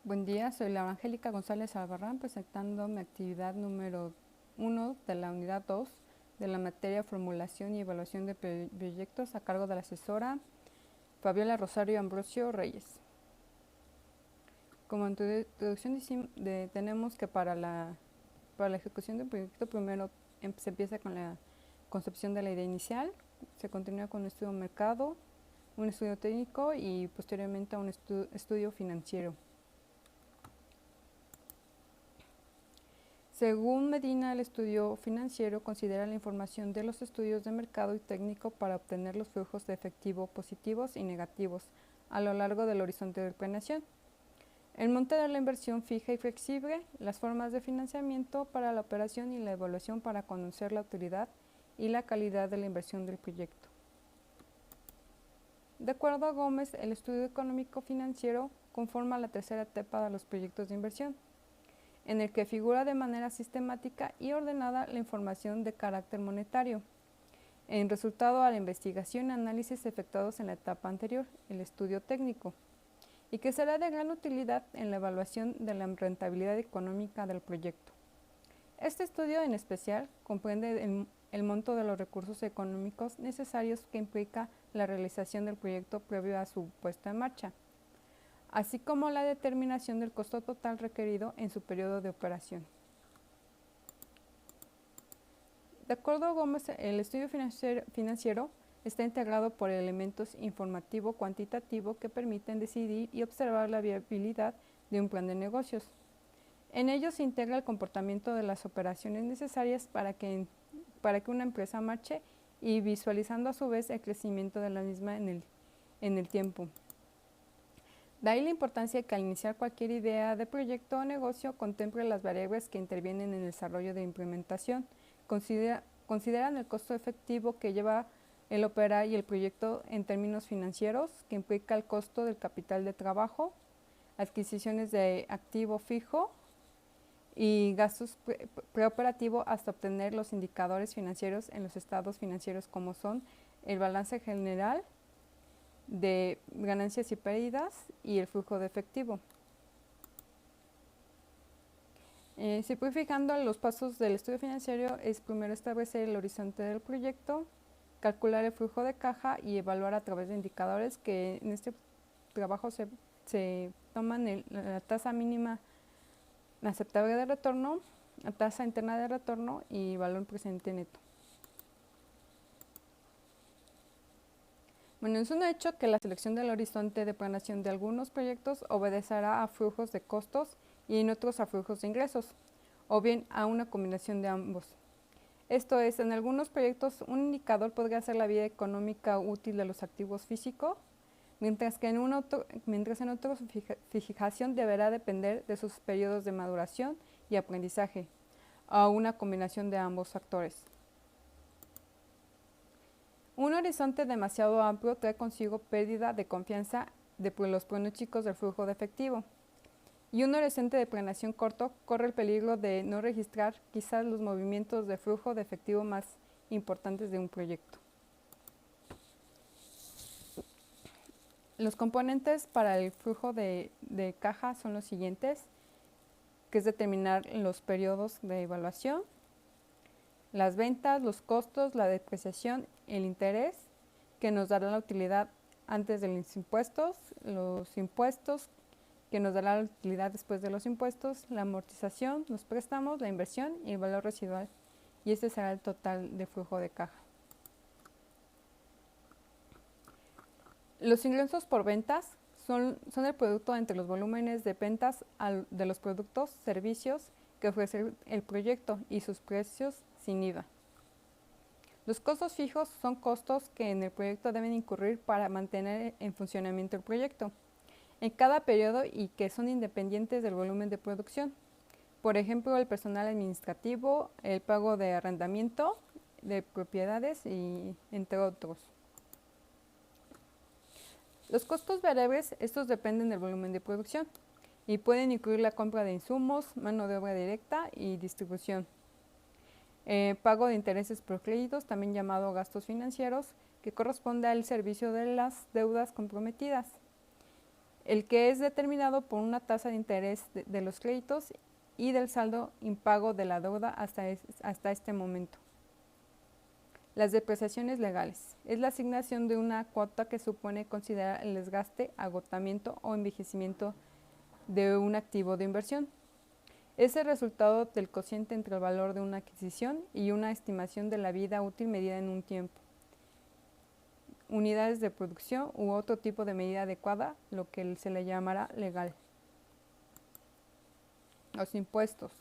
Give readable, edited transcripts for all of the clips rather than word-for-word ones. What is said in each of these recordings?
Buen día, soy Laura Angélica González Albarrán, presentando mi actividad número 1 de la unidad 2 de la materia Formulación y Evaluación de Proyectos a cargo de la asesora Fabiola Rosario Ambrosio Reyes. Como introducción tenemos que para la ejecución del proyecto primero se empieza con la concepción de la idea inicial, se continúa con un estudio de mercado, un estudio técnico y posteriormente a un estudio financiero. Según Medina, el estudio financiero considera la información de los estudios de mercado y técnico para obtener los flujos de efectivo positivos y negativos a lo largo del horizonte de planeación. El monte de la inversión fija y flexible, las formas de financiamiento para la operación y la evaluación para conocer la utilidad y la calidad de la inversión del proyecto. De acuerdo a Gómez, el estudio económico financiero conforma la tercera etapa de los proyectos de inversión, en el que figura de manera sistemática y ordenada la información de carácter monetario, en resultado a la investigación y análisis efectuados en la etapa anterior, el estudio técnico, y que será de gran utilidad en la evaluación de la rentabilidad económica del proyecto. Este estudio en especial comprende el monto de los recursos económicos necesarios que implica la realización del proyecto previo a su puesta en marcha, así como la determinación del costo total requerido en su periodo de operación. De acuerdo a Gómez, el estudio financiero está integrado por elementos informativo-cuantitativo que permiten decidir y observar la viabilidad de un plan de negocios. En ellos se integra el comportamiento de las operaciones necesarias para que una empresa marche y visualizando a su vez el crecimiento de la misma en el tiempo. De ahí la importancia de que al iniciar cualquier idea de proyecto o negocio contemple las variables que intervienen en el desarrollo de implementación, consideran el costo efectivo que lleva el operar y el proyecto en términos financieros, que implica el costo del capital de trabajo, adquisiciones de activo fijo y gastos preoperativo hasta obtener los indicadores financieros en los estados financieros como son el balance general de ganancias y pérdidas y el flujo de efectivo. Si voy fijando los pasos del estudio financiero, es primero establecer el horizonte del proyecto, calcular el flujo de caja y evaluar a través de indicadores que en este trabajo se toman la tasa mínima aceptable de retorno, la tasa interna de retorno y valor presente neto. Bueno, es un hecho que la selección del horizonte de planeación de algunos proyectos obedecerá a flujos de costos y en otros a flujos de ingresos, o bien a una combinación de ambos. Esto es, en algunos proyectos un indicador podría ser la vida económica útil de los activos físicos, mientras en otros su fijación deberá depender de sus periodos de maduración y aprendizaje, o una combinación de ambos factores. Un horizonte demasiado amplio trae consigo pérdida de confianza de los pronósticos del flujo de efectivo, y un horizonte de planeación corto corre el peligro de no registrar quizás los movimientos de flujo de efectivo más importantes de un proyecto. Los componentes para el flujo de caja son los siguientes, que es determinar los periodos de evaluación, las ventas, los costos, la depreciación, el interés, que nos dará la utilidad antes de los impuestos, que nos dará la utilidad después de los impuestos, la amortización, los préstamos, la inversión y el valor residual. Y este será el total de flujo de caja. Los ingresos por ventas son el producto entre los volúmenes de ventas de los productos, servicios que ofrece el proyecto y sus precios sin IVA. Los costos fijos son costos que en el proyecto deben incurrir para mantener en funcionamiento el proyecto en cada periodo y que son independientes del volumen de producción. Por ejemplo, el personal administrativo, el pago de arrendamiento de propiedades y entre otros. Los costos variables, estos dependen del volumen de producción y pueden incluir la compra de insumos, mano de obra directa y distribución. Pago de intereses por créditos, también llamado gastos financieros, que corresponde al servicio de las deudas comprometidas. el que es determinado por una tasa de interés de los créditos y del saldo impago de la deuda hasta este momento. Las depreciaciones legales. Es la asignación de una cuota que supone considerar el desgaste, agotamiento o envejecimiento de un activo de inversión. Es el resultado del cociente entre el valor de una adquisición y una estimación de la vida útil medida en un tiempo, unidades de producción u otro tipo de medida adecuada, lo que se le llamará legal. Los impuestos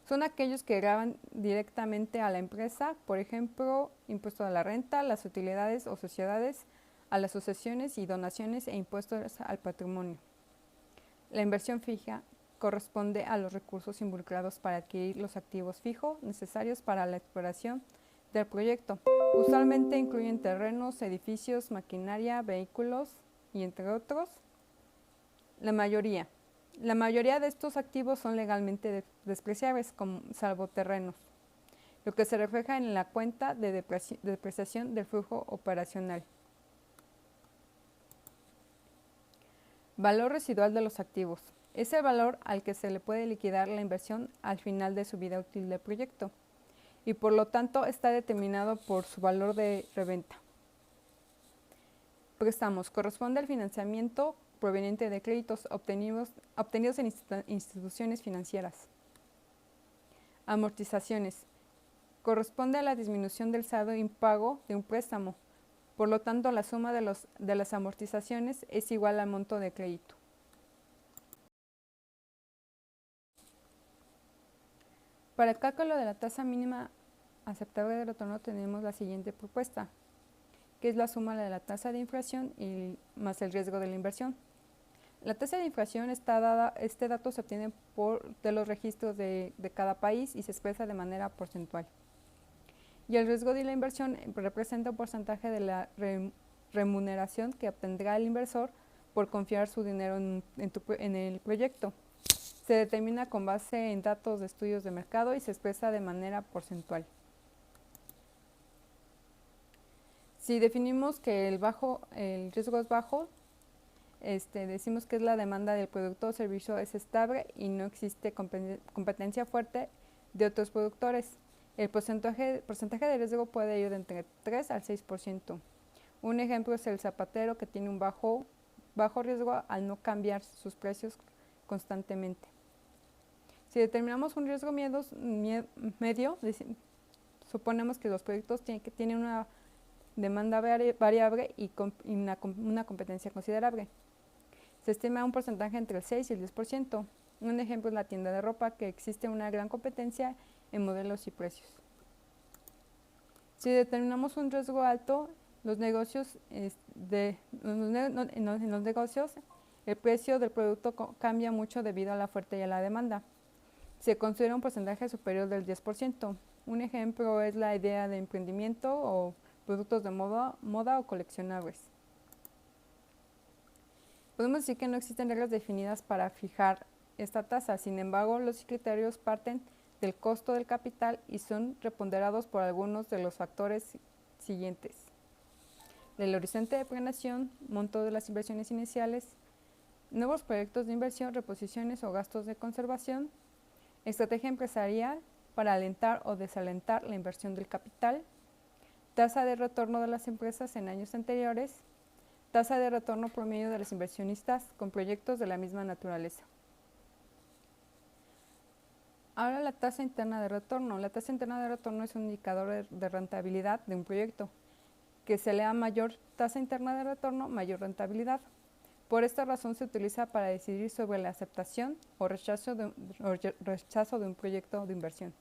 son aquellos que gravan directamente a la empresa, por ejemplo, impuesto a la renta, las utilidades o sociedades, a las sucesiones y donaciones e impuestos al patrimonio. La inversión fija corresponde a los recursos involucrados para adquirir los activos fijos necesarios para la exploración del proyecto. Usualmente incluyen terrenos, edificios, maquinaria, vehículos y entre otros. La mayoría de estos activos son legalmente despreciables, salvo terrenos, lo que se refleja en la cuenta de depreciación del flujo operacional. Valor residual de los activos. Es el valor al que se le puede liquidar la inversión al final de su vida útil del proyecto y por lo tanto está determinado por su valor de reventa. Préstamos. Corresponde al financiamiento proveniente de créditos obtenidos en instituciones financieras. Amortizaciones. Corresponde a la disminución del saldo impago de un préstamo. Por lo tanto, la suma de las amortizaciones es igual al monto de crédito. Para el cálculo de la tasa mínima aceptable de retorno tenemos la siguiente propuesta, que es la suma de la tasa de inflación más el riesgo de la inversión. La tasa de inflación está dada, este dato se obtiene de los registros de cada país y se expresa de manera porcentual. Y el riesgo de la inversión representa un porcentaje de la remuneración que obtendrá el inversor por confiar su dinero en el proyecto. Se determina con base en datos de estudios de mercado y se expresa de manera porcentual. Si definimos que el riesgo es bajo, decimos que es la demanda del producto o servicio es estable y no existe competencia fuerte de otros productores. El porcentaje de riesgo puede ir de entre 3 al 6%. Un ejemplo es el zapatero, que tiene un bajo riesgo al no cambiar sus precios constantemente. Si determinamos un riesgo medio, suponemos que los proyectos tienen una demanda variable y una competencia considerable. Se estima un porcentaje entre el 6 y el 10%. Un ejemplo es la tienda de ropa, que existe una gran competencia en modelos y precios. Si determinamos un riesgo alto, en los negocios, el precio del producto cambia mucho debido a la oferta y a la demanda. Se considera un porcentaje superior del 10%. Un ejemplo es la idea de emprendimiento o productos de moda o coleccionables. Podemos decir que no existen reglas definidas para fijar esta tasa, sin embargo, los criterios parten del costo del capital y son reponderados por algunos de los factores siguientes: el horizonte de planeación, monto de las inversiones iniciales, nuevos proyectos de inversión, reposiciones o gastos de conservación, estrategia empresarial para alentar o desalentar la inversión del capital, tasa de retorno de las empresas en años anteriores, tasa de retorno promedio de los inversionistas con proyectos de la misma naturaleza. Ahora la tasa interna de retorno. La tasa interna de retorno es un indicador de rentabilidad de un proyecto, que se le da mayor tasa interna de retorno, mayor rentabilidad. Por esta razón se utiliza para decidir sobre la aceptación o rechazo de un proyecto de inversión.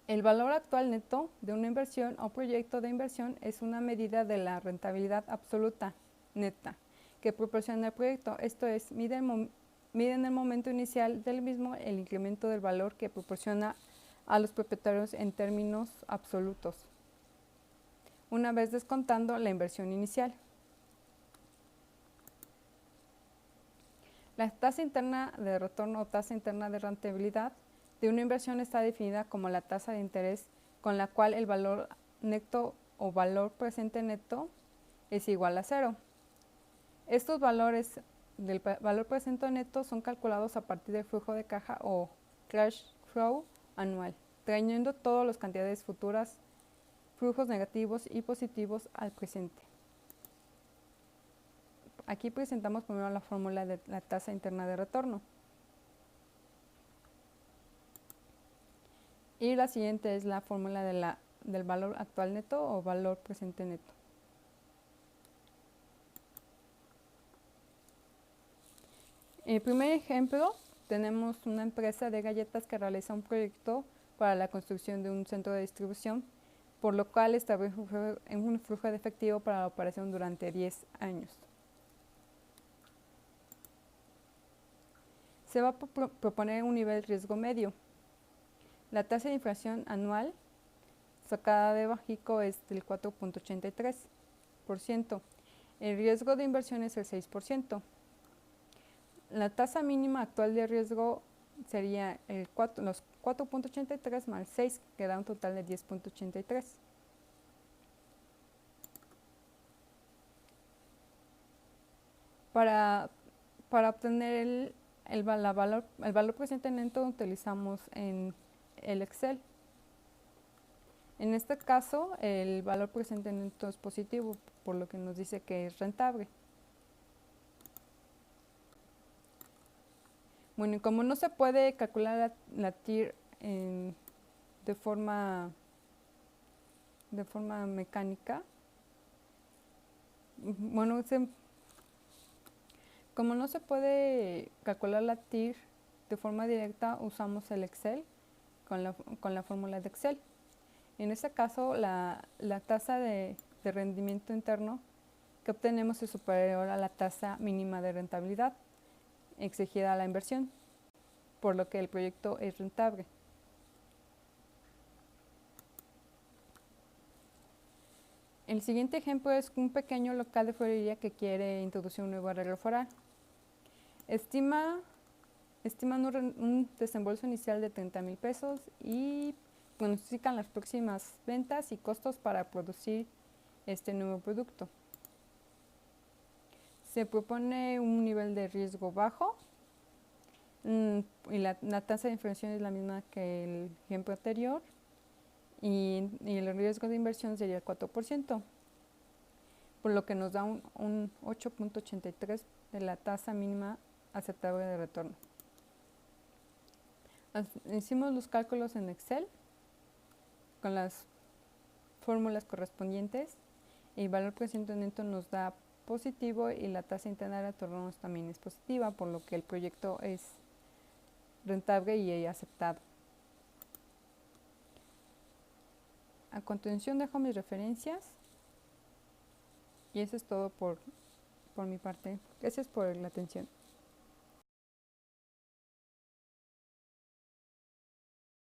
El valor actual neto de una inversión o proyecto de inversión es una medida de la rentabilidad absoluta neta que proporciona el proyecto. Esto es, mide en el momento inicial del mismo el incremento del valor que proporciona a los propietarios en términos absolutos, una vez descontando la inversión inicial. La tasa interna de retorno o tasa interna de rentabilidad de una inversión está definida como la tasa de interés con la cual el valor neto o valor presente neto es igual a cero. Estos valores del valor presente neto son calculados a partir del flujo de caja o cash flow anual, trayendo todas las cantidades futuras, flujos negativos y positivos al presente. Aquí presentamos primero la fórmula de la tasa interna de retorno. Y la siguiente es la fórmula del valor actual neto o valor presente neto. En el primer ejemplo tenemos una empresa de galletas que realiza un proyecto para la construcción de un centro de distribución, por lo cual establece un flujo de efectivo para la operación durante 10 años. Se va a proponer un nivel de riesgo medio. La tasa de inflación anual sacada de Bajico es del 4.83%. El riesgo de inversión es el 6%. La tasa mínima actual de riesgo sería los 4.83 más 6, que da un total de 10.83. Para obtener el valor presente neto utilizamos en el Excel. En este caso, el valor presente neto es positivo, por lo que nos dice que es rentable. Bueno, y como no se puede calcular la TIR de forma mecánica, bueno, como no se puede calcular la TIR de forma directa, usamos el Excel con la fórmula de Excel. En este caso, la tasa de rendimiento interno que obtenemos es superior a la tasa mínima de rentabilidad exigida a la inversión, por lo que el proyecto es rentable. El siguiente ejemplo es un pequeño local de florería que quiere introducir un nuevo arreglo floral. Estiman un desembolso inicial de 30,000 pesos y pronostican las próximas ventas y costos para producir este nuevo producto. Se propone un nivel de riesgo bajo y la tasa de inflación es la misma que el ejemplo anterior y el riesgo de inversión sería el 4%, por lo que nos da un 8.83 de la tasa mínima aceptable de retorno. Hicimos los cálculos en Excel con las fórmulas correspondientes y el valor presente neto nos da positivo y la tasa interna de retorno también es positiva, por lo que el proyecto es rentable y aceptado. A continuación dejo mis referencias y eso es todo por mi parte. Gracias por la atención.